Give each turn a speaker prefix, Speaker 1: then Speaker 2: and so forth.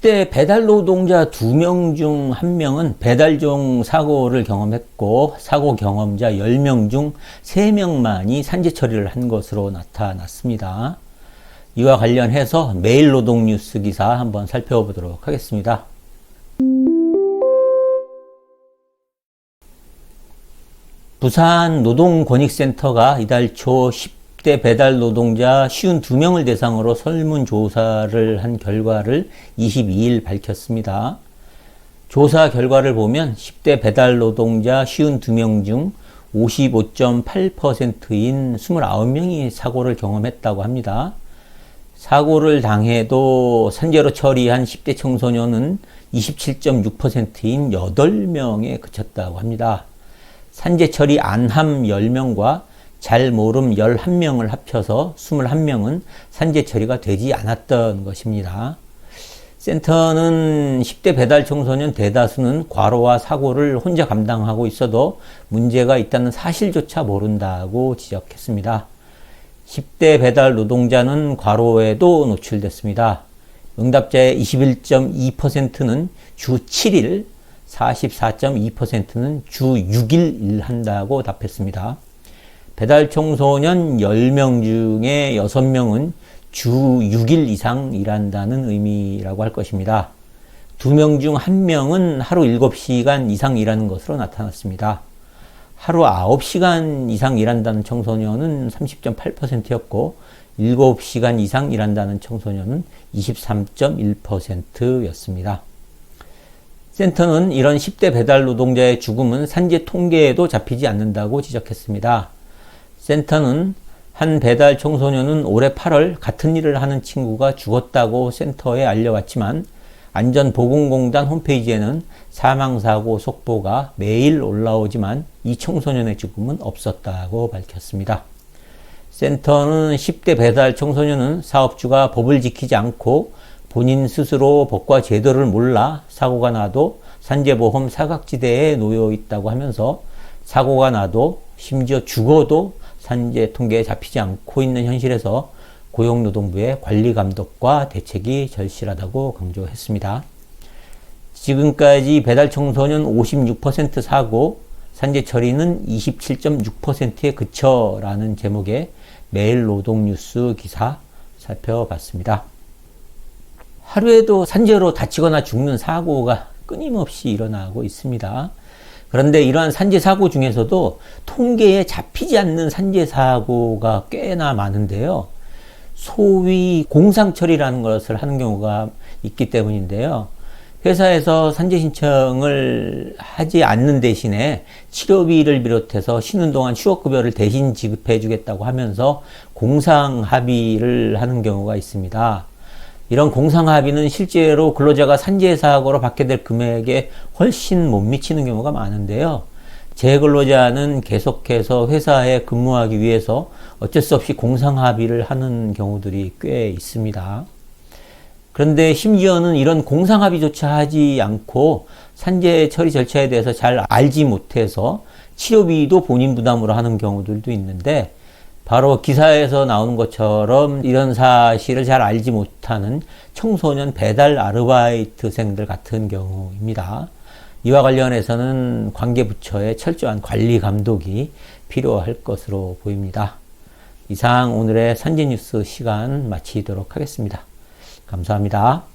Speaker 1: 10대 배달 노동자 2명 중 1명은 배달 중 사고를 경험했고, 사고 경험자 10명 중 3명만이 산재 처리를 한 것으로 나타났습니다. 이와 관련해서 매일노동뉴스 기사 한번 살펴보도록 하겠습니다. 부산 노동권익센터가 이달 초 10대 배달 노동자 52명을 대상으로 설문조사를 한 결과를 22일 밝혔습니다. 조사 결과를 보면 10대 배달 노동자 52명 중 55.8%인 29명이 사고를 경험했다고 합니다. 사고를 당해도 산재로 처리한 10대 청소년은 27.6%인 8명에 그쳤다고 합니다. 산재 처리 안함 10명과 잘 모름 11명을 합쳐서 21명은 산재 처리가 되지 않았던 것입니다. 센터는 10대 배달 청소년 대다수는 과로와 사고를 혼자 감당하고 있어도 문제가 있다는 사실조차 모른다고 지적했습니다. 10대 배달 노동자는 과로에도 노출됐습니다. 응답자의 21.2%는 주 7일, 44.2%는 주 6일 일한다고 답했습니다. 배달 청소년 10명 중에 6명은 주 6일 이상 일한다는 의미라고 할 것입니다. 2명 중 1명은 하루 7시간 이상 일하는 것으로 나타났습니다. 하루 9시간 이상 일한다는 청소년은 30.8%였고 7시간 이상 일한다는 청소년은 23.1%였습니다. 센터는 이런 10대 배달 노동자의 죽음은 산재 통계에도 잡히지 않는다고 지적했습니다. 센터는 한 배달 청소년은 올해 8월 같은 일을 하는 친구가 죽었다고 센터에 알려왔지만 안전보건공단 홈페이지에는 사망사고 속보가 매일 올라오지만 이 청소년의 죽음은 없었다고 밝혔습니다. 센터는 10대 배달 청소년은 사업주가 법을 지키지 않고 본인 스스로 법과 제도를 몰라 사고가 나도 산재보험 사각지대에 놓여 있다고 하면서 사고가 나도 심지어 죽어도 산재 통계에 잡히지 않고 있는 현실에서 고용노동부의 관리감독과 대책이 절실하다고 강조했습니다. 지금까지 배달 청소년 56% 사고, 산재 처리는 27.6%에 그쳐라는 제목의 매일노동뉴스 기사 살펴봤습니다. 하루에도 산재로 다치거나 죽는 사고가 끊임없이 일어나고 있습니다. 그런데 이러한 산재 사고 중에서도 통계에 잡히지 않는 산재 사고가 꽤나 많은데요. 소위 공상처리라는 것을 하는 경우가 있기 때문인데요. 회사에서 산재 신청을 하지 않는 대신에 치료비를 비롯해서 쉬는 동안 휴업급여를 대신 지급해 주겠다고 하면서 공상합의를 하는 경우가 있습니다. 이런 공상합의는 실제로 근로자가 산재 사고로 받게 될 금액에 훨씬 못 미치는 경우가 많은데요. 재근로자는 계속해서 회사에 근무하기 위해서 어쩔 수 없이 공상합의를 하는 경우들이 꽤 있습니다. 그런데 심지어는 이런 공상합의조차 하지 않고 산재 처리 절차에 대해서 잘 알지 못해서 치료비도 본인 부담으로 하는 경우들도 있는데 바로 기사에서 나오는 것처럼 이런 사실을 잘 알지 못하는 청소년 배달 아르바이트생들 같은 경우입니다. 이와 관련해서는 관계부처의 철저한 관리 감독이 필요할 것으로 보입니다. 이상 오늘의 산재 뉴스 시간 마치도록 하겠습니다. 감사합니다.